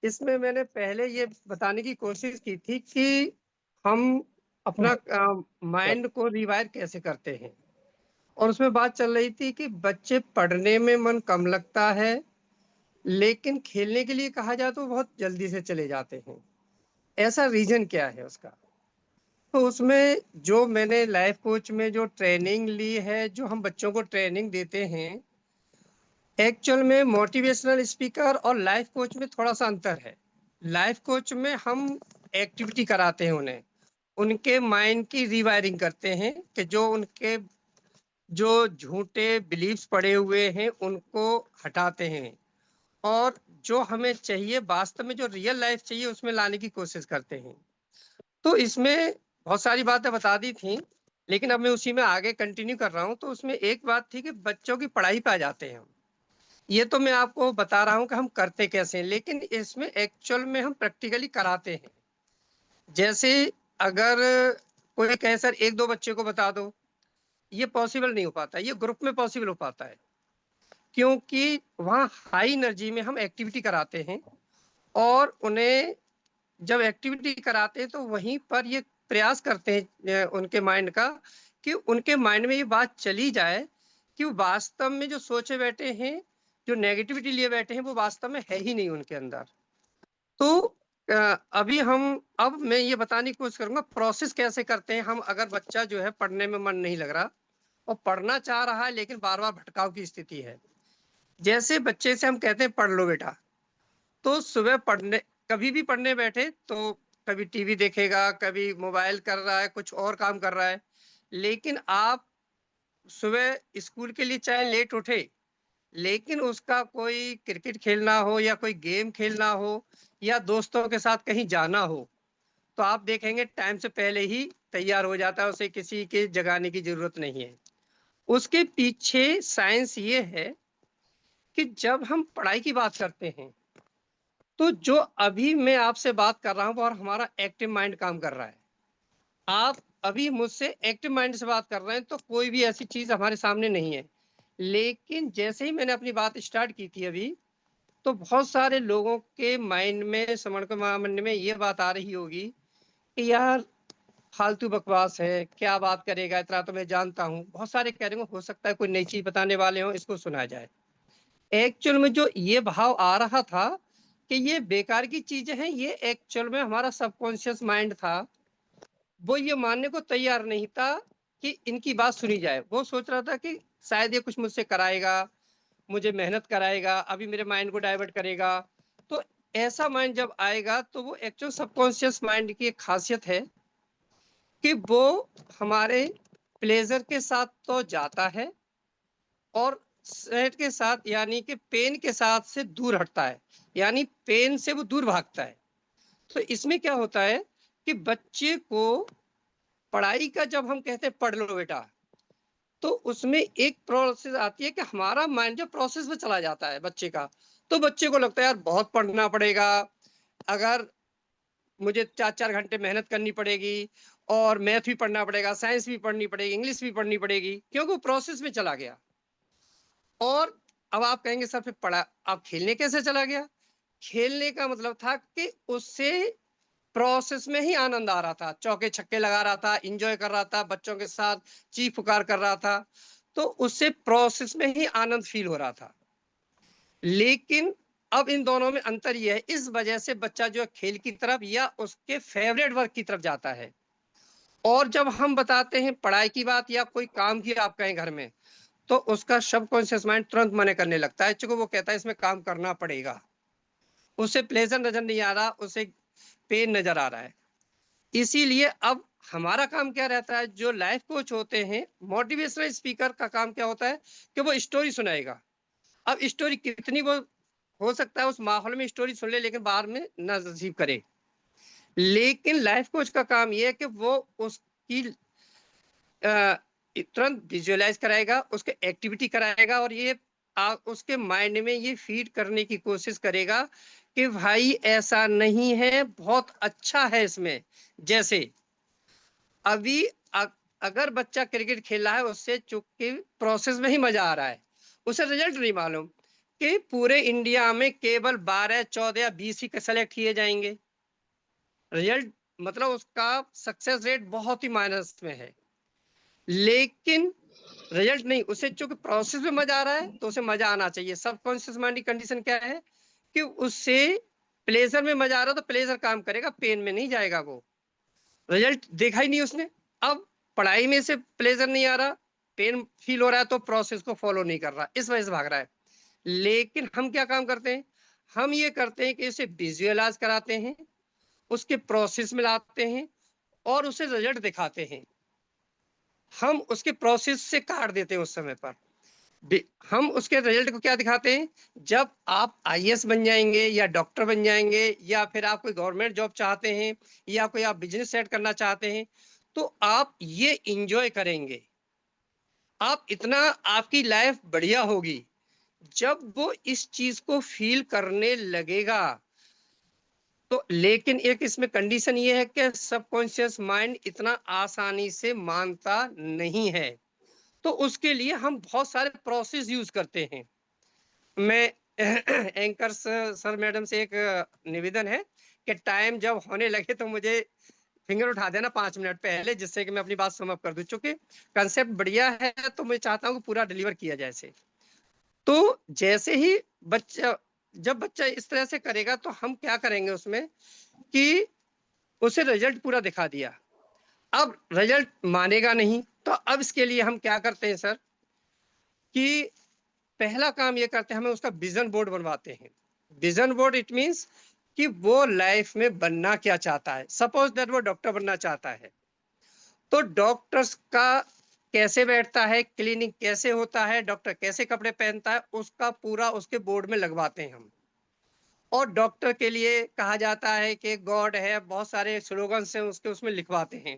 इसमें मैंने पहले ये बताने की कोशिश की थी कि हम अपना माइंड को रिवायर कैसे करते हैं। और उसमें बात चल रही थी कि बच्चे पढ़ने में मन कम लगता है, लेकिन खेलने के लिए कहा जाए तो बहुत जल्दी से चले जाते हैं। ऐसा रीजन क्या है उसका? तो उसमें जो मैंने लाइफ कोच में जो ट्रेनिंग ली है, जो हम बच्चों को ट्रेनिंग देते हैं, एक्चुअल में मोटिवेशनल स्पीकर और लाइफ कोच में थोड़ा सा अंतर है। लाइफ कोच में हम एक्टिविटी कराते हैं, उन्हें उनके माइंड की रीवायरिंग करते हैं कि जो उनके जो झूठे बिलीव्स पड़े हुए हैं उनको हटाते हैं, और जो हमें चाहिए वास्तव में, जो रियल लाइफ चाहिए, उसमें लाने की कोशिश करते हैं। तो इसमें बहुत सारी बातें बता दी थी, लेकिन अब मैं उसी में आगे कंटिन्यू कर रहा हूँ। तो उसमें एक बात थी कि बच्चों की पढ़ाई पे आ जाते हैं हम। ये तो मैं आपको बता रहा हूँ कि हम करते कैसे हैं, लेकिन इसमें एक्चुअल में हम प्रैक्टिकली कराते हैं। जैसे अगर कोई कहे सर एक दो बच्चे को बता दो, ये पॉसिबल नहीं हो पाता। ये ग्रुप में पॉसिबल हो पाता है, क्योंकि वहाँ हाई एनर्जी में हम एक्टिविटी कराते हैं, और उन्हें जब एक्टिविटी कराते हैं तो वहीं पर ये प्रयास करते हैं उनके माइंड का, कि उनके माइंड में ये बात चली जाए कि वो वास्तव में जो सोचे बैठे हैं, जो नेगेटिविटी लिए बैठे हैं, वो वास्तव में है ही नहीं उनके अंदर। तो अभी अब मैं ये बताने की कोशिश करूंगा प्रोसेस कैसे करते हैं हम, अगर बच्चा जो है पढ़ने में मन नहीं लग रहा और पढ़ना चाह रहा है लेकिन बार बार भटकाव की स्थिति है। जैसे बच्चे से हम कहते हैं पढ़ लो बेटा, तो सुबह पढ़ने, कभी भी पढ़ने बैठे तो कभी टीवी देखेगा, कभी मोबाइल कर रहा है, कुछ और काम कर रहा है। लेकिन आप सुबह स्कूल के लिए चाहे लेट उठे, लेकिन उसका कोई क्रिकेट खेलना हो या कोई गेम खेलना हो या दोस्तों के साथ कहीं जाना हो, तो आप देखेंगे टाइम से पहले ही तैयार हो जाता है, उसे किसी के जगाने की जरूरत नहीं है। उसके पीछे साइंस ये है कि जब हम पढ़ाई की बात करते हैं, तो जो अभी मैं आपसे बात कर रहा हूँ और हमारा एक्टिव माइंड काम कर रहा है। आप अभी मुझसे एक्टिव माइंड से बात कर रहे हैं, तो कोई भी ऐसी चीज हमारे सामने नहीं है। लेकिन जैसे ही मैंने अपनी बात स्टार्ट की थी अभी, तो बहुत सारे लोगों के माइंड में, श्रवण के मन में ये बात आ रही होगी कि यार फालतू बकवास है, क्या बात करेगा, इतना तो मैं जानता हूँ। बहुत सारे कह रहे हो सकता है कोई नई चीज बताने वाले हो, इसको सुना जाए। एक्चुअल में जो ये भाव आ रहा था कि ये बेकार की चीजें हैं, ये एक्चुअल में हमारा सबकॉन्शियस माइंड था, वो ये मानने को तैयार नहीं था कि इनकी बात सुनी जाए। वो सोच रहा था कि शायद ये कुछ मुझसे कराएगा, मुझे मेहनत कराएगा, अभी मेरे माइंड को डाइवर्ट करेगा। तो ऐसा माइंड जब आएगा, तो वो एक्चुअल सबकॉन्शियस माइंड की एक खासियत है कि वो हमारे प्लेजर के साथ तो जाता है, और सैड के साथ यानी कि पेन के साथ से दूर हटता है, यानी पेन से वो दूर भागता है। तो इसमें क्या होता है कि बच्चे को पढ़ाई का, जब हम कहते हैं पढ़ लो बेटा, तो उसमें एक प्रोसेस आती है कि हमारा माइंड जो प्रोसेस में चला जाता है बच्चे का। तो बच्चे को लगता है यार बहुत पढ़ना पड़ेगा, अगर मुझे 4-4 घंटे मेहनत करनी पड़ेगी, और मैथ भी पढ़ना पड़ेगा, साइंस भी पढ़नी पड़ेगी, इंग्लिश भी पढ़नी पड़ेगी, क्योंकि वो प्रोसेस में चला गया। और अब आप कहेंगे सर फिर पढ़ा, अब खेलने कैसे चला गया? खेलने का मतलब था कि उससे प्रोसेस में ही आनंद आ रहा था, चौके छक्के लगा रहा था, इंजॉय कर रहा था, बच्चों के साथ चीख पुकार कर रहा था, तो उससे प्रोसेस में ही आनंद फील हो रहा था। लेकिन अब इन दोनों में अंतर यह है, इस वजह से बच्चा जो है खेल की तरफ या उसके फेवरेट वर्क की तरफ जाता है। और जब हम बताते हैं पढ़ाई की बात या कोई काम की आप कहें घर में, तो उसका सबकॉन्शियस माइंड तुरंत मना करने लगता है, चूंकि वो कहता है इसमें काम करना पड़ेगा। उसे प्लेजर नजर नहीं आ रहा, उसे पेन नजर आ रहा है। इसीलिए अब हमारा काम क्या रहता है, जो लाइफ कोच होते हैं, मोटिवेशनल स्पीकर का काम क्या होता है कि वो स्टोरी सुनाएगा। अब स्टोरी कितनी वो, हो सकता है उस माहौल में स्टोरी सुन ले लेकिन बाहर में ना रिसीव करे। लेकिन लाइफ कोच का काम ये है कि वो उसकी तुरंत विजुअलाइज कराएगा, उसके एक्टिविटी कराएगा, और ये उसके माइंड में ये फीड करने की कोशिश करेगा कि भाई ऐसा नहीं है, बहुत अच्छा है इसमें। जैसे अभी अगर बच्चा क्रिकेट खेल रहा है, उससे चूंकि प्रोसेस में ही मजा आ रहा है, उसे रिजल्ट नहीं मालूम, कि पूरे इंडिया में केवल 12, 14 या 20 ही सेलेक्ट किए जाएंगे। रिजल्ट मतलब उसका सक्सेस रेट बहुत ही माइनस में है। लेकिन रिजल्ट नहीं, उसे चूंकि प्रोसेस में मजा आ रहा है तो उसे मजा आना चाहिए। सबकॉन्शियस माइंड की कंडीशन क्या है कि उससे प्लेजर में मजा आ रहा है तो प्लेजर काम करेगा, पेन में नहीं जाएगा। वो रिजल्ट देखा ही नहीं उसने, अब पढ़ाई में से प्लेजर नहीं आ रहा, पेन फील हो रहा है, तो प्रोसेस को फॉलो नहीं कर रहा, इस वजह से भाग रहा है। लेकिन हम क्या काम करते हैं, हम ये करते हैं कि इसे विजुअलाइज कराते हैं, उसके प्रोसेस में लाते हैं और उसे रिजल्ट दिखाते हैं। हम उसके प्रोसेस से काट देते हैं उस समय पर। हम उसके रिजल्ट को क्या दिखाते हैं, जब आप आईएएस बन जाएंगे या डॉक्टर बन जाएंगे या फिर आप कोई गवर्नमेंट जॉब चाहते हैं या कोई आप बिजनेस सेट करना चाहते हैं, तो आप ये इंजॉय करेंगे, आप इतना, आपकी लाइफ बढ़िया होगी। जब वो इस चीज को फील करने लगेगा तो, लेकिन एक इसमें कंडीशन ये है कि सबकॉन्शियस माइंड इतना आसानी से मानता नहीं है, तो उसके लिए हम बहुत सारे प्रोसेस यूज करते हैं। मैं एंकर सर मैडम से एक निवेदन है कि टाइम जब होने लगे तो मुझे फिंगर उठा देना 5 मिनट पहले, जिससे कि मैं अपनी बात समअप कर दूं। चूंकि कंसेप्ट बढ़िया है तो मैं चाहता हूँ कि पूरा डिलीवर किया जाए इसे। तो जैसे ही बच्चा, जब बच्चा इस तरह से करेगा तो हम क्या करेंगे उसमें कि उसे रिजल्ट पूरा दिखा दिया। अब रिजल्ट मानेगा नहीं, तो अब इसके लिए हम क्या करते हैं सर कि पहला काम ये करते हैं, हमें उसका विजन बोर्ड बनवाते हैं। विजन बोर्ड इट मींस कि वो लाइफ में बनना क्या चाहता है। सपोज दैट वो डॉक्टर बनना चाहता है, तो डॉक्टर्स का कैसे बैठता है, क्लिनिक कैसे होता है, डॉक्टर कैसे कपड़े पहनता है, उसका पूरा उसके बोर्ड में लगवाते हैं हम। और डॉक्टर के लिए कहा जाता है कि गॉड है, बहुत सारे स्लोगन्स हैं उसके, उसमें लिखवाते हैं।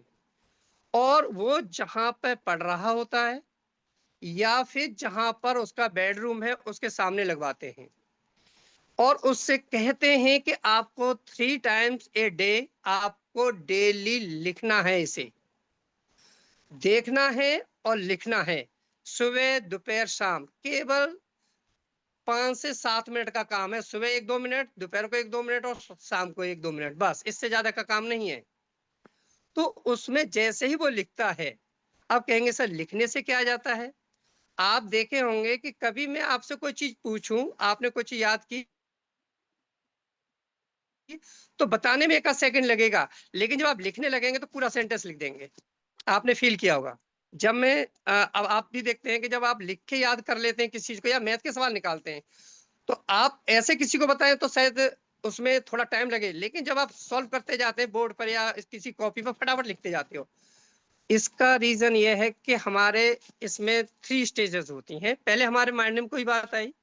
और वो जहां पे पढ़ रहा होता है या फिर जहां पर उसका बेडरूम है उसके सामने लगवाते हैं। और उससे कहते हैं कि आपको 3 टाइम्स ए डे आपको डेली लिखना है, इसे देखना है और लिखना है। सुबह दोपहर शाम, केवल 5 से 7 मिनट का काम है। सुबह 1-2 मिनट, दोपहर को 1-2 मिनट और शाम को 1-2 मिनट, बस इससे ज्यादा का काम नहीं है। तो उसमें जैसे ही वो लिखता है, आप कहेंगे सर लिखने से क्या आ जाता है। आप देखे होंगे कि कभी मैं आपसे कोई चीज पूछूं, आपने कोई चीज याद की तो बताने में 1 सेकंड लगेगा, लेकिन जब आप लिखने लगेंगे तो पूरा सेंटेंस लिख देंगे। आपने फील किया होगा। जब मैं अब आप भी देखते हैं कि जब आप लिख के याद कर लेते हैं किसी चीज को या मैथ के सवाल निकालते हैं, तो आप ऐसे किसी को बताएं तो शायद उसमें थोड़ा टाइम लगे, लेकिन जब आप सॉल्व करते जाते हैं बोर्ड पर या किसी कॉपी पर, फटाफट लिखते जाते हो। इसका रीजन ये है कि हमारे इसमें 3 स्टेजेस होती हैं। पहले हमारे माइंड में कोई बात आई,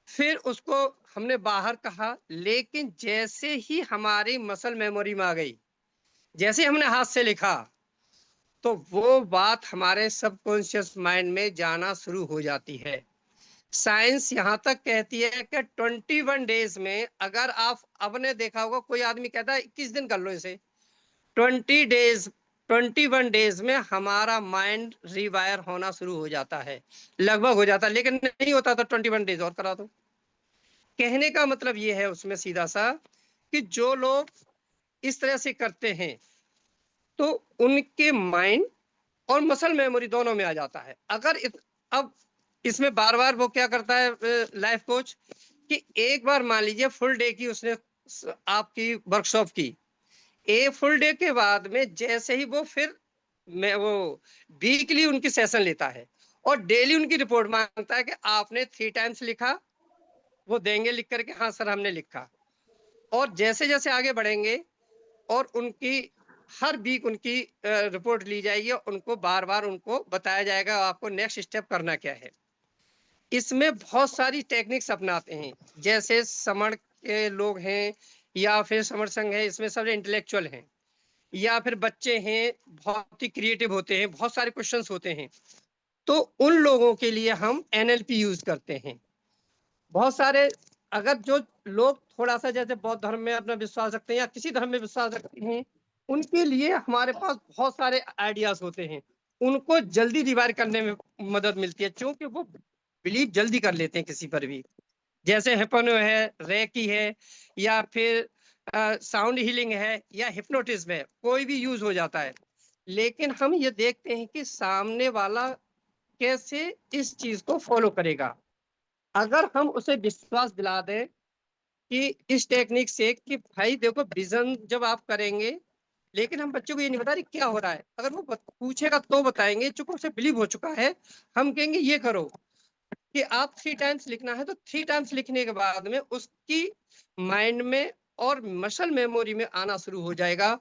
फिर उसको हमने बाहर कहा, लेकिन जैसे ही हमारी मसल मेमोरी में आ गई, जैसे हमने हाथ से लिखा, तो वो बात हमारे सबकॉन्शियस माइंड में जाना शुरू हो जाती है। साइंस यहां तक कहती है कि 21 डेज में, अगर आप, अब ने देखा होगा कोई आदमी कहता है 21 दिन कर लो इसे, 20 डेज, 21 डेज में हमारा माइंड रिवायर होना शुरू हो जाता है, लगभग हो जाता है। लेकिन नहीं होता तो 21 डेज और करा दो। कहने का मतलब ये है उसमें सीधा सा कि जो लोग इस तरह से करते हैं तो उनके माइंड और मसल मेमोरी दोनों में आ जाता है। अब इसमें बार बार वो क्या करता है लाइफ कोच कि एक बार मान लीजिए फुल डे की उसने आपकी वर्कशॉप की, फुल डे के बाद में जैसे ही वो फिर मैं वो वीकली उनकी सेशन लेता है और डेली उनकी रिपोर्ट मांगता है कि आपने 3 टाइम्स लिखा, वो देंगे लिख करके, हाँ सर हमने लिखा। और जैसे जैसे आगे बढ़ेंगे और उनकी हर वीक उनकी रिपोर्ट ली जाएगी और उनको बार बार उनको बताया जाएगा आपको नेक्स्ट स्टेप करना क्या है। इसमें बहुत सारी टेक्निक्स अपनाते हैं, जैसे समण के लोग हैं या फिर समर संघ है, इसमें सब इंटेलेक्चुअल हैं या फिर बच्चे हैं, बहुत ही क्रिएटिव होते हैं, बहुत सारे क्वेश्चंस होते हैं। तो उन लोगों के लिए हम एनएलपी यूज करते हैं। बहुत सारे, अगर जो लोग थोड़ा सा जैसे बौद्ध धर्म में अपना विश्वास रखते हैं या किसी धर्म में विश्वास रखते हैं, उनके लिए हमारे पास बहुत सारे आइडियाज होते हैं, उनको जल्दी रिवाइव करने में मदद मिलती है, क्योंकि वो बिलीव जल्दी कर लेते हैं किसी पर भी, जैसे हिप्नो है, रेकी है, या फिर साउंड हीलिंग है, या हिप्नोटिज्म है, कोई भी यूज हो जाता है। लेकिन हम ये देखते हैं कि सामने वाला कैसे इस चीज को फॉलो करेगा। अगर हम उसे विश्वास दिला दें कि इस टेक्निक से कि भाई देखो विजन जब आप करेंगे, लेकिन हम बच्चों को ये नहीं बता रहे क्या हो रहा है, अगर वो पूछेगा तो बताएंगे, चूंकि उसे बिलीव हो चुका है, हम कहेंगे ये करो कि आप 3 टाइम्स लिखना है, तो 3 टाइम्स लिखने के बाद में उसकी माइंड में और मसल मेमोरी में आना शुरू हो जाएगा।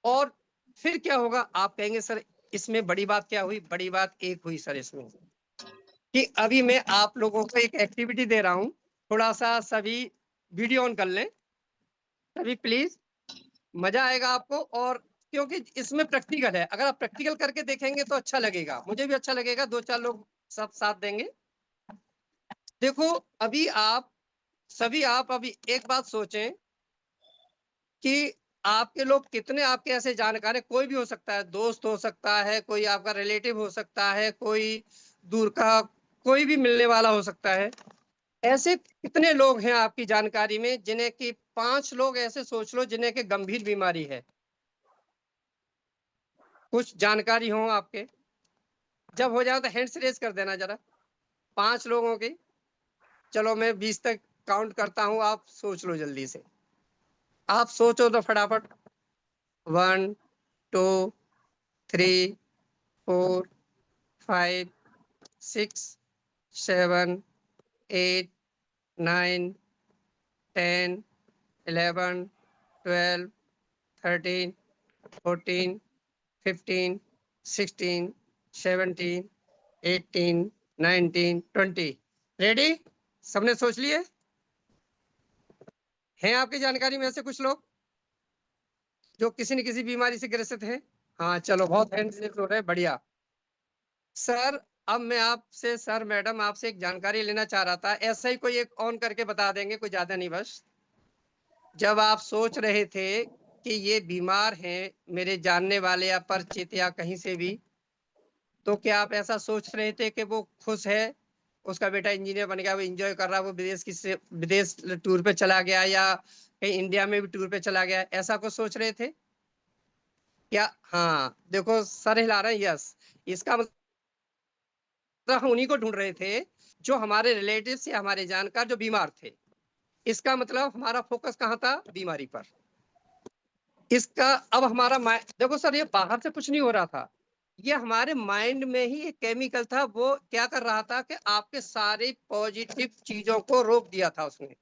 और फिर क्या होगा, आप कहेंगे सर इसमें बड़ी बात क्या हुई, बड़ी बात एक हुई सर इसमें, कि अभी मैं आप लोगों को एक एक्टिविटी दे रहा हूं, थोड़ा सा सभी वीडियो ऑन कर लें सभी प्लीज, मजा आएगा आपको। और क्योंकि इसमें प्रैक्टिकल है, अगर आप प्रैक्टिकल करके देखेंगे तो अच्छा लगेगा, मुझे भी अच्छा लगेगा, 2-4 लोग सब साथ देंगे। देखो अभी आप सभी, आप अभी एक बात सोचें कि आपके लोग कितने आपके ऐसे जानकार है, कोई भी हो सकता है, दोस्त हो सकता है, कोई आपका रिलेटिव हो सकता है, कोई दूर का कोई भी मिलने वाला हो सकता है। ऐसे कितने लोग हैं आपकी जानकारी में जिन्हें कि 5 लोग ऐसे सोच लो जिन्हें कि गंभीर बीमारी है, कुछ जानकारी हो आपके, जब हो जाए तो हैंड्स रेज कर देना जरा, 5 लोगों की। चलो मैं 20 तक काउंट करता हूं, आप सोच लो जल्दी से, आप सोचो तो फटाफट। 1 2 3 4 5 6 7 8 9 10 11 12 13 14 15 16 17 18 19 20। रेडी? सबने सोच लिए? हैं आपकी जानकारी में ऐसे कुछ लोग जो किसी न किसी बीमारी से ग्रसित हैं? हाँ चलो, बहुत हैंड रेज़ हो रहे हैं, बढ़िया। सर अब मैं आपसे, सर मैडम आपसे एक जानकारी लेना चाह रहा था, ऐसा ही कोई एक ऑन करके बता देंगे, कोई ज्यादा नहीं बस। जब आप सोच रहे थे कि ये बीमार हैं मेरे जानने वाले या परिचित या कहीं से भी, तो क्या आप ऐसा सोच रहे थे कि वो खुश है, उसका बेटा इंजीनियर बन गया, वो एंजॉय कर रहा है, वो विदेश टूर पे चला गया, या कहीं इंडिया में भी टूर पे चला गया, ऐसा कुछ सोच रहे थे क्या? हाँ देखो सर हिला रहे हैं, यस। इसका मतलब हम उन्हीं को ढूंढ रहे थे जो हमारे रिलेटिव्स या हमारे जानकार जो बीमार थे। इसका मतलब हमारा फोकस कहाँ था? बीमारी पर। इसका अब हमारा देखो सर, ये बाहर से कुछ नहीं हो रहा था, ये हमारे माइंड में ही एक केमिकल था, वो क्या कर रहा था कि आपके सारे पॉजिटिव चीजों को रोक दिया था उसने।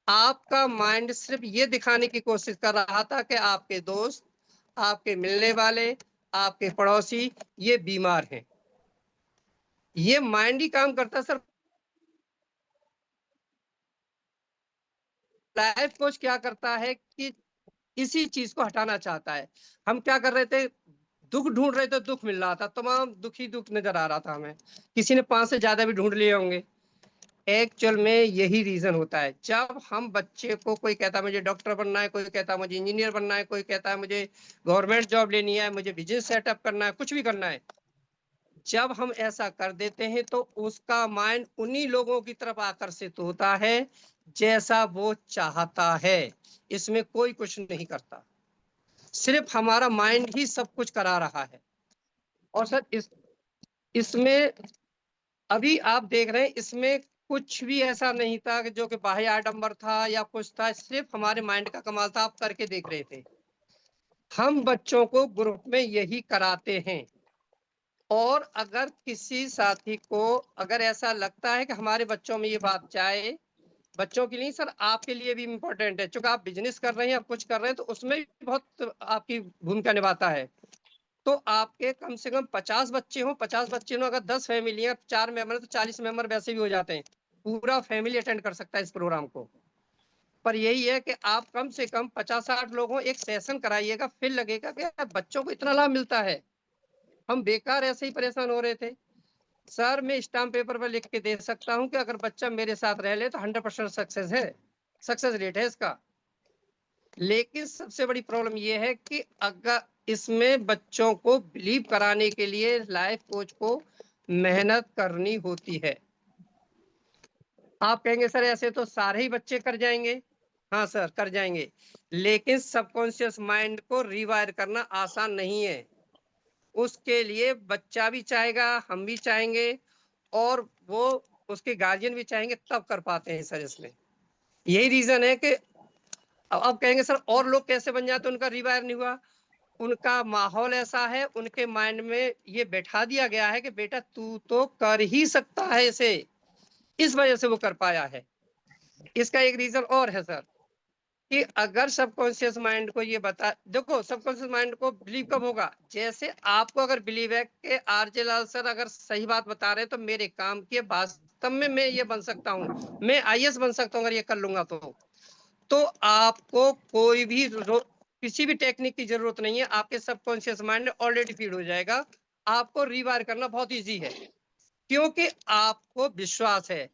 आपका माइंड सिर्फ ये दिखाने की कोशिश कर रहा था कि आपके दोस्त, आपके मिलने वाले, आपके पड़ोसी ये बीमार हैं। ये माइंड ही काम करता है सर। लाइफ कोच क्या करता है कि इसी चीज को हटाना चाहता है। हम क्या कर रहे थे, दुख ढूंढ रहे थे, दुख मिल रहा था, तमाम दुख ही दुख नजर आ रहा था हमें। किसी ने 5 से ज्यादा भी ढूंढ लिए होंगे। एक्चुअल में यही रीजन होता है, जब हम बच्चे को, कोई कहता है मुझे डॉक्टर बनना है, कोई कहता है मुझे इंजीनियर बनना है, कोई कहता है मुझे गवर्नमेंट जॉब लेनी है, मुझे बिजनेस सेटअप करना है, कुछ भी करना है, जब हम ऐसा कर देते हैं तो उसका माइंड उन्हीं लोगों की तरफ आकर्षित होता है जैसा वो चाहता है। इसमें कोई कुछ नहीं करता, सिर्फ हमारा माइंड ही सब कुछ करा रहा है। और सर इसमें अभी आप देख रहे हैं, इसमें कुछ भी ऐसा नहीं था कि जो कि बाह्य आडंबर था या कुछ था, सिर्फ हमारे माइंड का कमाल था, आप करके देख रहे थे। हम बच्चों को ग्रुप में यही कराते हैं। और अगर किसी साथी को अगर ऐसा लगता है कि हमारे बच्चों में ये बात जाए, बच्चों के लिए सर आपके लिए भी इम्पोर्टेंट है, चूंकि आप बिजनेस कर रहे हैं, आप कुछ कर रहे हैं, तो उसमें भी बहुत आपकी भूमिका निभाता है। तो आपके कम से कम 50 बच्चे हो, 50 बच्चे हो, अगर 10 फैमिली है, 4 मेंबर, तो 40 मेंबर वैसे भी हो जाते हैं। पूरा फैमिली अटेंड कर सकता है इस प्रोग्राम को। पर यही है कि आप कम से कम 50-60 लोग हो, एक सेशन कराइएगा, फिर लगेगा कि बच्चों को इतना लाभ मिलता है, हम बेकार ऐसे ही परेशान हो रहे थे। सर मैं स्टाम्प पेपर पर लिख के दे सकता हूं कि अगर बच्चा मेरे साथ रह ले तो 100% सक्सेस है, सक्सेस रेट है इसका। लेकिन सबसे बड़ी प्रॉब्लम यह है कि अगर इसमें बच्चों को बिलीव कराने के लिए लाइफ कोच को मेहनत करनी होती है। आप कहेंगे सर ऐसे तो सारे ही बच्चे कर जाएंगे। हाँ सर कर जाएंगे, लेकिन सबकॉन्शियस माइंड को रिवायर करना आसान नहीं है। उसके लिए बच्चा भी चाहेगा, हम भी चाहेंगे, और वो उसके गार्जियन भी चाहेंगे, तब कर पाते हैं सर इसमें। यही रीजन है कि अब कहेंगे सर और लोग कैसे बन जाते, उनका रिवायर नहीं हुआ। उनका माहौल ऐसा है, उनके माइंड में ये बैठा दिया गया है कि बेटा तू तो कर ही सकता है इसे, इस वजह से वो कर पाया है। इसका एक रीजन और है सर, कि अगर सबकॉन्शियस माइंड को ये बता, देखो सबकॉन्शियस माइंड को बिलीव कब होगा, जैसे आपको अगर बिलीव है कि आरजे लाल सर अगर सही बात बता रहे हैं तो मेरे काम के वास्तव में मैं ये बन सकता हूँ, मैं आईएएस बन सकता हूँ अगर ये कर लूंगा तो आपको कोई भी किसी भी टेक्निक की जरूरत नहीं है, आपके सबकॉन्शियस माइंड ऑलरेडी फीड हो जाएगा। आपको रिवायर करना बहुत इजी है, क्योंकि आपको विश्वास है।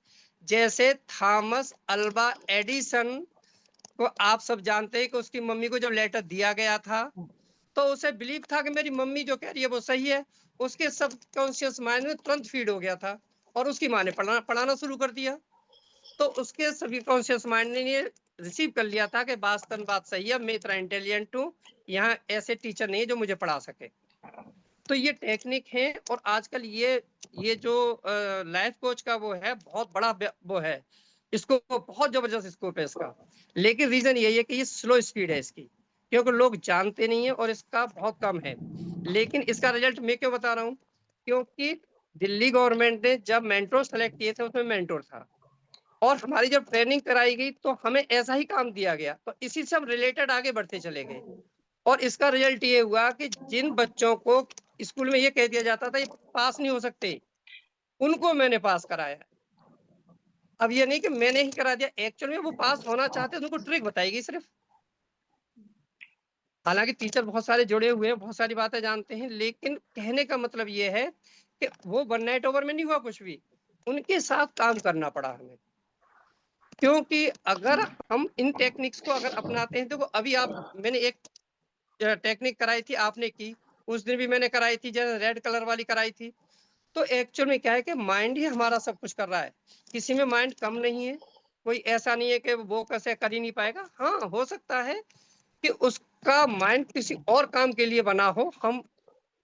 जैसे थॉमस अल्वा एडिसन को आप सब जानते हैं कि उसकी मम्मी को जब लेटर दिया गया था तो उसे बिलीव था कि मेरी मम्मी जो कह रही है वो सही है। उसके सबकॉन्शियस माइंड में तुरंत फीड हो गया था और उसकी माँ ने पढ़ाना शुरू कर दिया। तो उसके सभी कॉन्शियस माइंड ने ये रिसीव कर लिया था कि वास्तव बात सही है, मैं इतना इंटेलिजेंट हूँ, यहाँ ऐसे टीचर नहीं है जो मुझे पढ़ा सके। तो ये टेक्निक है, और आजकल ये जो लाइफ कोच का वो है बहुत बड़ा वो है, इसको बहुत जबरदस्त स्कोप है इसका। लेकिन रीजन यही है कि ये स्लो स्पीड है इसकी, क्योंकि लोग जानते नहीं है और इसका बहुत कम है। लेकिन इसका रिजल्ट मैं क्यों बता रहा हूँ, क्योंकि दिल्ली गवर्नमेंट ने जब मेंटोर सेलेक्ट किए थे उसमें मेंटोर था, और हमारी जब ट्रेनिंग कराई गई तो हमें ऐसा ही काम दिया गया, तो इसी से हम रिलेटेड आगे बढ़ते चले गए। और इसका रिजल्ट ये हुआ कि जिन बच्चों को स्कूल में ये कह दिया जाता था ये पास नहीं हो सकते, उनको मैंने पास कराया। अब ये नहीं कि मैंने ही करा दिया, एक्चुअल में वो पास होना चाहते हैं, उनको ट्रिक बताएगी सिर्फ। हालांकि टीचर बहुत सारे जुड़े हुए हैं, बहुत सारी बातें जानते हैं, लेकिन कहने का मतलब ये है कि वो वन नाइट ओवर में नहीं हुआ कुछ भी, उनके साथ काम करना पड़ा हमें। क्योंकि अगर हम इन टेक्निक्स को अगर अपनाते हैं, देखो अभी आप, मैंने एक टेक्निक कराई थी, आपने की, उस दिन भी मैंने कराई थी, जैसे रेड कलर वाली कराई थी। तो एक्चुअल में क्या है कि माइंड ही हमारा सब कुछ कर रहा है, किसी में माइंड कम नहीं है। कोई ऐसा नहीं है कि वो कैसे कर ही नहीं पाएगा। हाँ हो सकता है कि उसका माइंड किसी और काम के लिए बना हो, हम,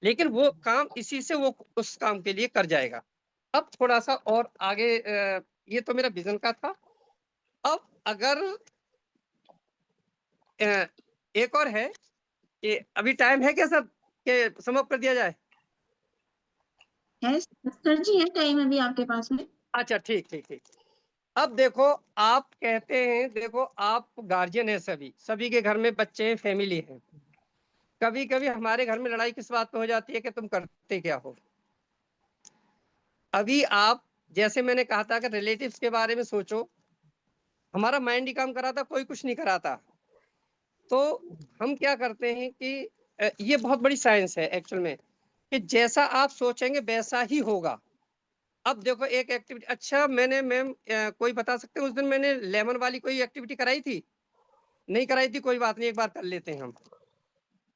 लेकिन वो काम इसी से वो उस काम के लिए कर जाएगा। अब थोड़ा सा और आगे, ये तो मेरा विजन का था। अब अगर एक और है कि अभी टाइम है क्या सर, कि समाप्त कर दिया जाए? है सर जी, है टाइम अभी आपके पास में? अच्छा ठीक ठीक ठीक। अब देखो, आप कहते हैं, देखो आप गार्जियन है, सभी सभी के घर में बच्चे हैं, फैमिली है। कभी कभी हमारे घर में लड़ाई किस बात पे हो जाती है कि तुम करते क्या हो। अभी आप, जैसे मैंने कहा था कि रिलेटिव्स के बारे में सोचो, हमारा माइंड ही काम कराता, कोई कुछ नहीं कराता। तो हम क्या करते हैं कि ये बहुत बड़ी साइंस है एक्चुअल में, कि जैसा आप सोचेंगे वैसा ही होगा। अब देखो एक एक्टिविटी, अच्छा मैंने मैम कोई बता सकते हैं, उस दिन मैंने लेमन वाली कोई एक्टिविटी कराई थी? नहीं कराई थी, कोई बात नहीं, एक बार कर लेते हैं हम।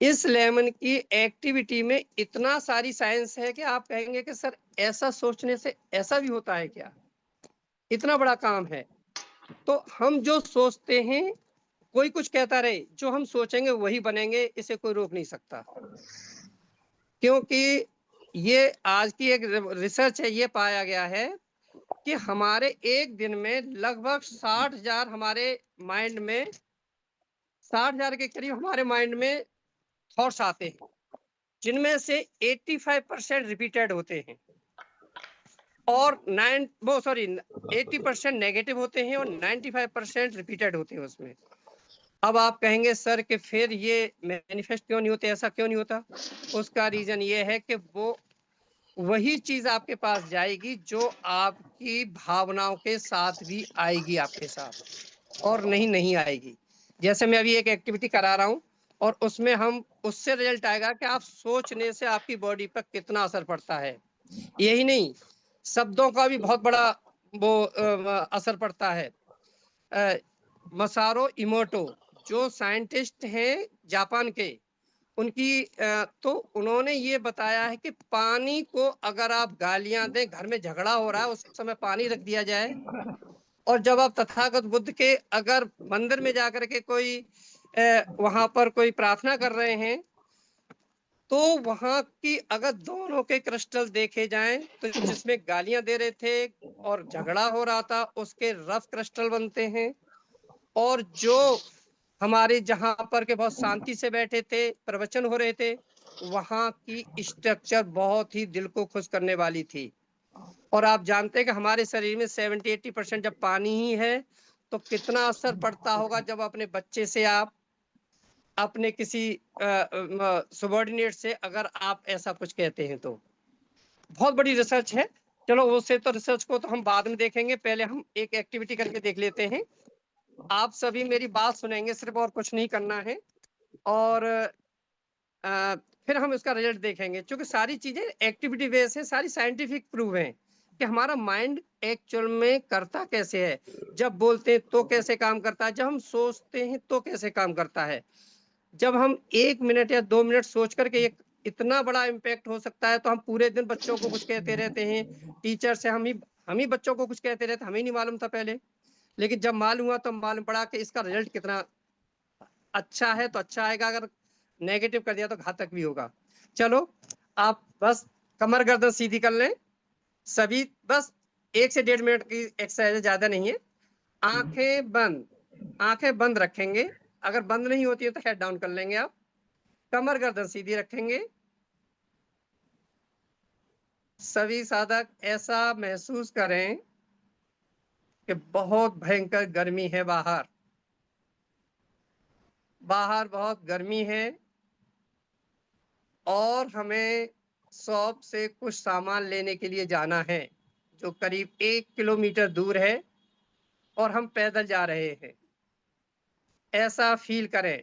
इस लेमन की एक्टिविटी में इतना सारी साइंस है कि आप कहेंगे कि सर ऐसा सोचने से ऐसा भी होता है क्या, इतना बड़ा काम है। तो हम जो सोचते हैं, कोई कुछ कहता रहे, जो हम सोचेंगे वही बनेंगे, इसे कोई रोक नहीं सकता। क्योंकि ये आज की एक रिसर्च है, ये पाया गया है कि हमारे एक दिन में लगभग 60,000 हमारे माइंड में, 60,000 के करीब हमारे माइंड में थॉट्स आते हैं, जिनमें से 85% रिपीटेड होते हैं, और 80% नेगेटिव होते हैं और 95% रिपीटेड होते हैं उसमें। अब आप कहेंगे सर कि फिर ये मैनिफेस्ट क्यों नहीं होते, ऐसा क्यों नहीं होता? उसका रीजन ये है कि वो वही चीज आपके पास जाएगी जो आपकी भावनाओं के साथ भी आएगी आपके साथ, और नहीं आएगी। जैसे मैं अभी एक एक्टिविटी करा रहा हूँ, और उसमें हम, उससे रिजल्ट आएगा कि आप सोचने से आपकी बॉडी पर कितना असर पड़ता है। यही नहीं, शब्दों का भी बहुत बड़ा वो असर पड़ता है। मसारो इमोटो जो साइंटिस्ट हैं जापान के, उनकी तो उन्होंने ये बताया है कि पानी को अगर आप गालियां दें, घर में झगड़ा हो रहा है उस समय पानी रख दिया जाए, और जब आप तथागत बुद्ध के अगर मंदिर में जाकर के कोई वहां पर कोई प्रार्थना कर रहे हैं, तो वहां की अगर दोनों के क्रिस्टल देखे जाएं तो जिसमें गालियां दे रहे थे और झगड़ा हो रहा था उसके रफ क्रिस्टल बनते हैं, और जो हमारे जहां पर के बहुत शांति से बैठे थे, प्रवचन हो रहे थे, वहां की स्ट्रक्चर बहुत ही दिल को खुश करने वाली थी। और आप जानते हैं कि हमारे शरीर में 70-80% जब पानी ही है, तो कितना असर पड़ता होगा जब अपने बच्चे से आप अपने किसी सबॉर्डिनेट से अगर आप ऐसा कुछ कहते हैं तो। बहुत बड़ी रिसर्च है। चलो उससे तो रिसर्च को तो हम बाद में देखेंगे, पहले हम एक एक्टिविटी करके देख लेते हैं। आप सभी मेरी बात सुनेंगे सिर्फ, और कुछ नहीं करना है, और फिर हम इसका रिजल्ट देखेंगे। क्योंकि सारी चीजें एक्टिविटी बेस है, सारी साइंटिफिक प्रूव है कि हमारा माइंड एक्चुअल में करता कैसे है। जब बोलते हैं तो कैसे काम करता है, जब हम सोचते हैं तो कैसे काम करता है। जब हम 1 मिनट या 2 मिनट सोच करके एक इतना बड़ा इम्पैक्ट हो सकता है, तो हम पूरे दिन बच्चों को कुछ कहते रहते हैं, टीचर से हम ही बच्चों को कुछ कहते रहते, हमें नहीं मालूम था पहले, लेकिन जब मालूम हुआ तो मालूम पड़ा कि इसका रिजल्ट कितना अच्छा है। तो अच्छा आएगा, अगर नेगेटिव कर दिया तो घातक भी होगा। चलो आप बस कमर गर्दन सीधी कर लें सभी, बस 1 से 1.5 मिनट की एक्सरसाइज, ज्यादा नहीं है। आंखें बंद रखेंगे, अगर बंद नहीं होती है तो हेड डाउन कर लेंगे आप। कमर गर्दन सीधी रखेंगे। सभी साधक ऐसा महसूस करें कि बहुत भयंकर गर्मी है बाहर, बहुत गर्मी है, और हमें शॉप से कुछ सामान लेने के लिए जाना है जो करीब 1 किलोमीटर दूर है, और हम पैदल जा रहे हैं। ऐसा फील करें।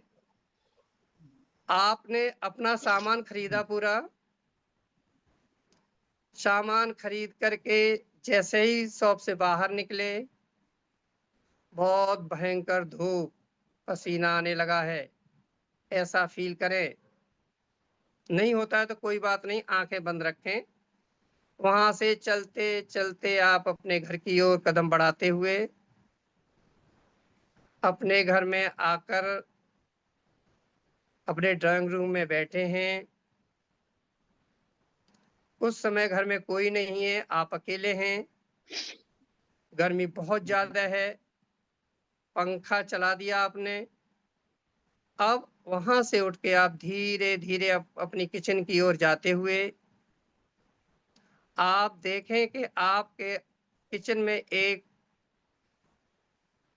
आपने अपना सामान खरीदा, पूरा सामान खरीद करके जैसे ही शॉप से बाहर निकले, बहुत भयंकर धूप, पसीना आने लगा है, ऐसा फील करें। नहीं होता है तो कोई बात नहीं, आंखें बंद रखें। वहां से चलते चलते आप अपने घर की ओर कदम बढ़ाते हुए अपने घर में आकर अपने ड्राइंग रूम में बैठे हैं। उस समय घर में कोई नहीं है, आप अकेले हैं, गर्मी बहुत ज्यादा है, पंखा चला दिया आपने। अब वहां से उठ के आप धीरे धीरे अपनी किचन की ओर जाते हुए आप देखें कि आपके किचन में एक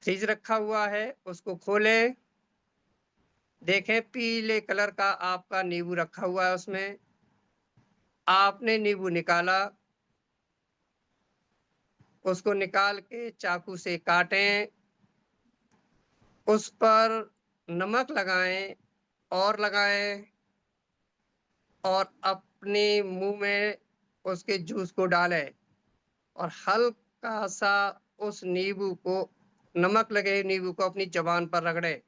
फ्रिज रखा हुआ है, उसको खोलें। देखें पीले कलर का आपका नींबू रखा हुआ है उसमें। आपने नींबू निकाला, उसको निकाल के चाकू से काटें, उस पर नमक लगाएं और लगाएं, और अपने मुंह में उसके जूस को डालें, और हल्का सा उस नींबू को, नमक लगे नींबू को अपनी जबान पर रगड़े,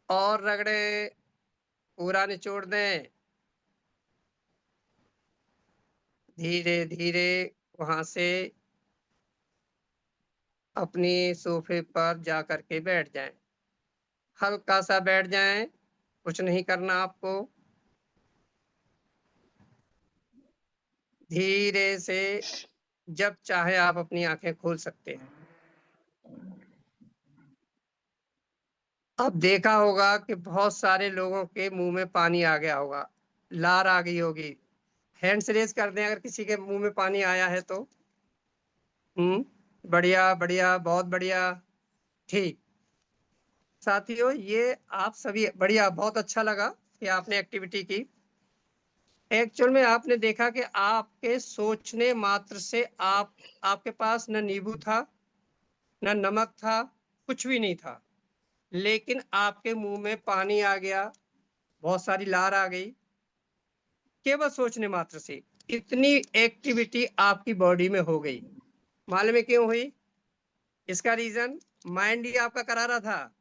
और रगड़े, पूरा निचोड़ दें। धीरे धीरे वहां से अपने सोफे पर जा करके बैठ जाएं। हल्का सा बैठ जाएं, कुछ नहीं करना आपको। धीरे से जब चाहे आप अपनी आंखें खोल सकते हैं। अब देखा होगा कि बहुत सारे लोगों के मुंह में पानी आ गया होगा, लार आ गई होगी। हैंड्स रेज कर दें अगर किसी के मुंह में पानी आया है तो। बढ़िया बढ़िया, बहुत बढ़िया, ठीक। साथियों, ये आप सभी बढ़िया, बहुत अच्छा लगा कि आपने एक्टिविटी की। एक्चुअल में आपने देखा कि आपके सोचने मात्र से आपके पास न नींबू था, न नमक था, कुछ भी नहीं था, लेकिन आपके मुंह में पानी आ गया, बहुत सारी लार आ गई, केवल सोचने मात्र से। इतनी एक्टिविटी आपकी बॉडी में हो गई। मालूम है क्यों हुई? इसका रीजन माइंड ही आपका करा रहा था।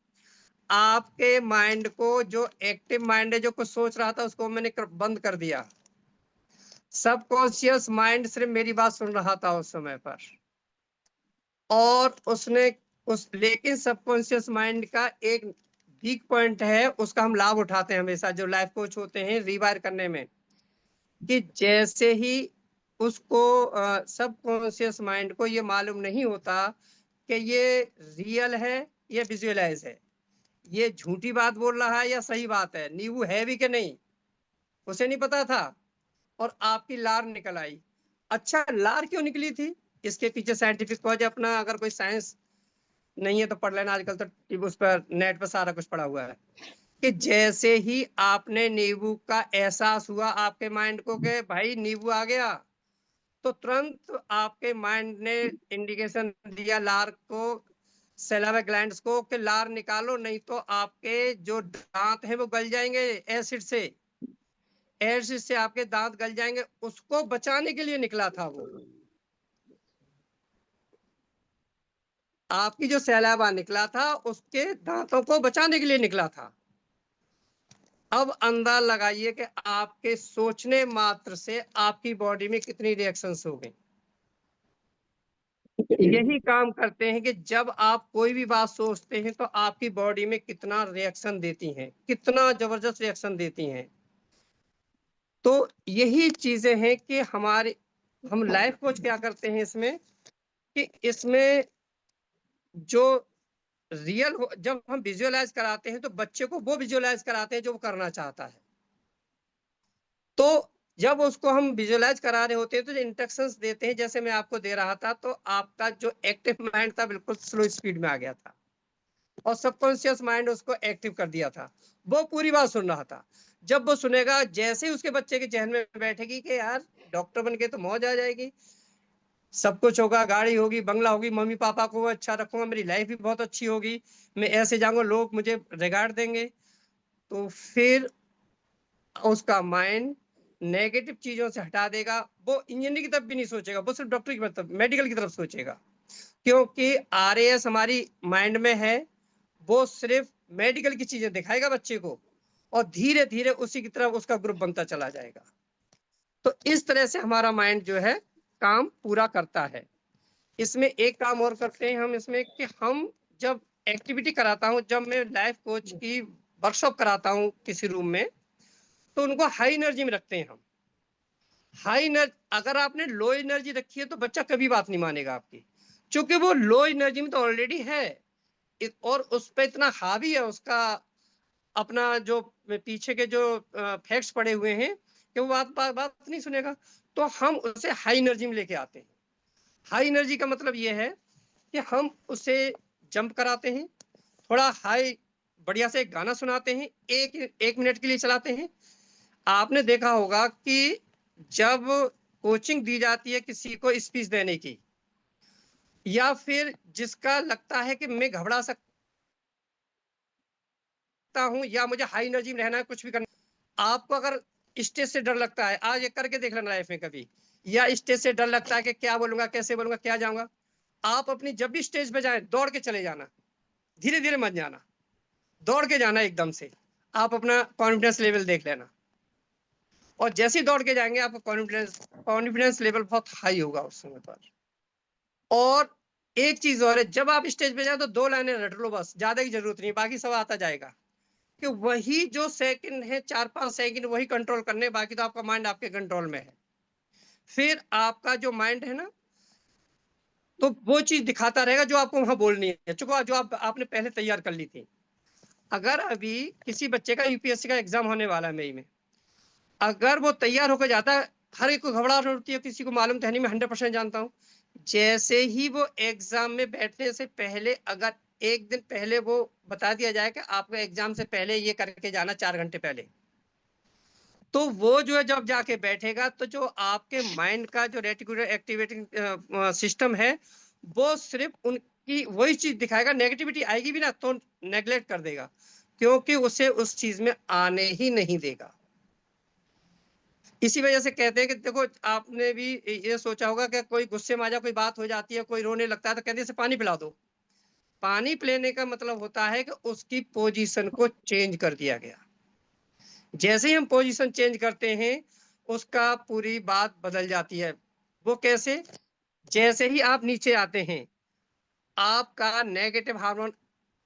आपके माइंड को, जो एक्टिव माइंड है, जो कुछ सोच रहा था, उसको मैंने बंद कर दिया। सबकॉन्शियस माइंड सिर्फ मेरी बात सुन रहा था उस समय पर। और उसने उस लेकिन सबकॉन्शियस माइंड का एक वीक पॉइंट है, उसका हम लाभ उठाते हैं हमेशा जो लाइफ कोच होते हैं रिवायर करने में, कि जैसे ही उसको सबकॉन्शियस माइंड को ये मालूम नहीं होता कि ये रियल है या विजुअलाइज है, ये झूठी बात बोल रहा है या सही बात है, नींबू है भी कि नहीं, उसे नहीं पता था। और आपकी लार निकल आई। अच्छा, लार क्यों निकली थी? इसके पीछे साइंटिफिक कॉज अपना, अगर कोई साइंस नहीं है तो पढ़ लेना, आजकल तो उस पर नेट पर सारा कुछ पड़ा हुआ है। कि जैसे ही आपने नींबू का एहसास हुआ आपके माइंड को कि भाई नींबू आ गया, तो तुरंत आपके माइंड ने इंडिकेशन दिया लार को, सैलावा ग्लैंड्स को, कि लार निकालो, नहीं तो आपके जो दांत हैं वो गल जाएंगे एसिड से, एसिड से आपके दांत गल जाएंगे। उसको बचाने के लिए निकला था वो। आपकी जो सैलावा निकला था उसके दांतों को बचाने के लिए निकला था। अब अंदाज लगाइए कि आपके सोचने मात्र से आपकी बॉडी में कितनी रिएक्शंस हो गई। यही काम करते हैं कि जब आप कोई भी बात सोचते हैं तो आपकी बॉडी में कितना रिएक्शन देती हैं, कितना जबरदस्त रिएक्शन देती हैं। तो यही चीजें हैं कि हमारे, हम लाइफ कोच क्या करते हैं इसमें, कि इसमें जो रियल जब हम विजुअलाइज कराते हैं तो बच्चे को वो विजुअलाइज कराते हैं जो वो करना चाहता है। तो जब उसको हम विजुअलाइज करा रहे होते हैं तो जो इंस्ट्रक्शंस देते हैं, जैसे मैं आपको दे रहा था, तो आपका जो एक्टिव माइंड था बिल्कुल स्लो स्पीड में आ गया था और सबकॉन्शियस माइंड उसको एक्टिव कर दिया था। वो पूरी बात सुन रहा था। जब वो सुनेगा, जैसे ही उसके बच्चे के जहन में बैठेगी कि यार डॉक्टर बन के तो मौज आ जाएगी, सब कुछ होगा, गाड़ी होगी, बंगला होगी, मम्मी पापा को अच्छा रखूंगा, मेरी लाइफ भी बहुत अच्छी होगी, मैं ऐसे जाऊंगा, लोग मुझे रिगार्ड देंगे, तो फिर उसका माइंड नेगेटिव चीजों से हटा देगा। वो इंजीनियरिंग की तरफ भी नहीं सोचेगा, वो सिर्फ डॉक्टर की तरफ, मेडिकल की तरफ सोचेगा। क्योंकि आरएएस हमारी माइंड में है, वो सिर्फ मेडिकल की चीजें दिखाएगा बच्चे को और धीरे धीरे उसी की तरफ उसका ग्रुप बनता चला जाएगा। तो इस तरह से हमारा माइंड जो है काम पूरा करता है। इसमें एक काम और करते हैं हम इसमें, कि हम जब एक्टिविटी कराता हूँ, जब मैं लाइफ कोच की वर्कशॉप कराता हूँ किसी रूम में, तो उनको हाई एनर्जी में रखते हैं हम। हाई एनर्जी, अगर आपने लो एनर्जी रखी है तो बच्चा कभी बात नहीं मानेगा आपकी, क्योंकि वो लो एनर्जी में तो ऑलरेडी है और उस पर इतना हावी है उसका अपना जो पीछे के जो फैक्ट्स पड़े हुए हैं कि वो बात नहीं सुनेगा। तो हम उसे हाई एनर्जी में लेके आते हैं। हाई एनर्जी का मतलब ये है कि हम उसे जंप कराते हैं, थोड़ा हाई बढ़िया से गाना सुनाते हैं, एक मिनट के लिए चलाते हैं। आपने देखा होगा कि जब कोचिंग दी जाती है किसी को स्पीच देने की, या फिर जिसका लगता है कि मैं घबरा सकता हूं या मुझे हाई एनर्जी में रहना है, कुछ भी करना, आपको अगर स्टेज से डर लगता है, आज ये करके देख लेना लाइफ में कभी, या स्टेज से डर लगता है कि क्या बोलूंगा, कैसे बोलूंगा, क्या जाऊंगा, आप अपनी जब भी स्टेज पे जाए दौड़ के चले जाना, धीरे धीरे मत जाना, दौड़ के जाना एकदम से। आप अपना कॉन्फिडेंस लेवल देख लेना, और जैसे ही दौड़ के जाएंगे आपका कॉन्फिडेंस लेवल बहुत हाई होगा उस समय पर। और एक चीज और है, जब आप स्टेज पे जाए तो 2 लाइनें रट लो बस, ज्यादा की जरूरत नहीं, बाकी सब आता जाएगा। कि वही जो सेकंड है, 4-5 सेकंड वही कंट्रोल करने, बाकी तो आपका माइंड आपके कंट्रोल में है। फिर आपका जो माइंड है ना, तो वो चीज दिखाता रहेगा जो आपको वहां बोलनी है, चूंकि जो आपने पहले तैयार कर ली थी। अगर अभी किसी बच्चे का यूपीएससी का एग्जाम होने वाला है मई में, अगर वो तैयार होकर जाता है, हर एक को घबराहट होती है, किसी को मालूम तो नहीं, मैं 100% जानता हूँ। जैसे ही वो एग्जाम में बैठने से पहले, अगर एक दिन पहले वो बता दिया जाए कि आपको एग्जाम से पहले ये करके जाना, 4 घंटे पहले, तो वो जो है जब जाके बैठेगा तो जो आपके माइंड का जो रेटिकुलर एक्टिवेटिंग सिस्टम है, वो सिर्फ उनकी वही चीज दिखाएगा, नेगेटिविटी आएगी भी ना तो नेग्लेक्ट कर देगा, क्योंकि उसे उस चीज में आने ही नहीं देगा। इसी वजह से कहते हैं कि देखो, आपने भी ये सोचा होगा कि कोई गुस्से में आ जाए, कोई बात हो जाती है, कोई रोने लगता है, तो कहते हैं इसे पानी पिला दो। पानी पिलाने का मतलब होता है कि उसकी पोजीशन को चेंज कर दिया गया। जैसे ही हम पोजीशन चेंज करते हैं उसका पूरी बात बदल जाती है। वो कैसे? जैसे ही आप नीचे आते हैं आपका नेगेटिव हार्मोन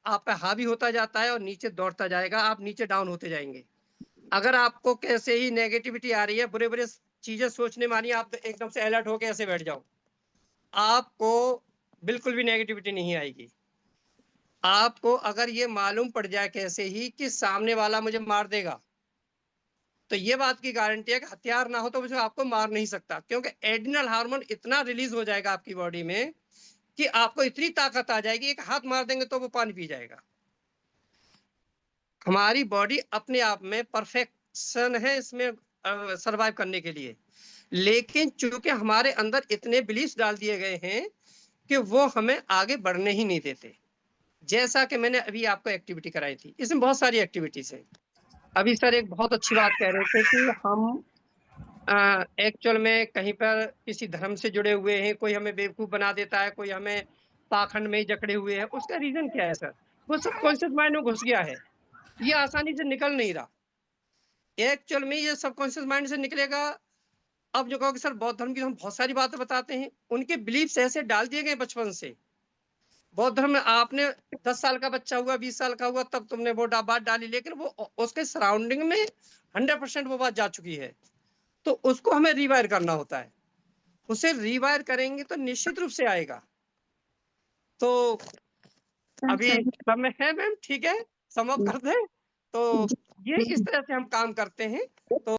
आप पे हावी होता जाता है और नीचे दौड़ता जाएगा, आप नीचे डाउन होते जाएंगे। अगर आपको कैसे ही नेगेटिविटी आ रही है, बुरे बुरे चीजें सोचने मानी, आप तो एकदम से अलर्ट होके ऐसे बैठ जाओ, आपको बिल्कुल भी नेगेटिविटी नहीं आएगी। आपको अगर ये मालूम पड़ जाए कैसे ही कि सामने वाला मुझे मार देगा, तो ये बात की गारंटी है कि हथियार ना हो तो मुझे आपको मार नहीं सकता, क्योंकि एड्रिनल हार्मोन इतना रिलीज हो जाएगा आपकी बॉडी में कि आपको इतनी ताकत आ जाएगी, एक हाथ मार देंगे तो वो पानी पी जाएगा। हमारी बॉडी अपने आप में परफेक्शन है इसमें सरवाइव करने के लिए, लेकिन चूंकि हमारे अंदर इतने बिलीफ डाल दिए गए हैं कि वो हमें आगे बढ़ने ही नहीं देते। जैसा कि मैंने अभी आपको एक्टिविटी कराई थी, इसमें बहुत सारी एक्टिविटीज हैं। अभी सर एक बहुत अच्छी बात कह रहे थे कि हम एक्चुअल में कहीं पर किसी धर्म से जुड़े हुए हैं, कोई हमें बेवकूफ बना देता है, कोई हमें पाखंड में ही जकड़े हुए हैं। उसका रीजन क्या है सर? वो सबकॉन्शियस माइंड में घुस गया है, ये आसानी से निकल नहीं रहा। एक्चुअल में ये सबकॉन्शियस माइंड से निकलेगा। अब जो कहोगे सर बौद्ध धर्म की हम बहुत सारी बातें बताते हैं, उनके बिलीफ ऐसे डाल दिए गए बचपन से। बौद्ध धर्म में आपने 10 साल का बच्चा हुआ, 20 साल का हुआ, तब तुमने वो बात डाली, लेकिन वो उसके सराउंडिंग में 100% वो बात जा चुकी है। तो उसको हमें रिवायर करना होता है। उसे रिवायर करेंगे तो निश्चित रूप से आएगा। तो अभी सर समय है मैम, ठीक है, सम अप कर दें तो ये इस तरह से हम काम करते हैं। तो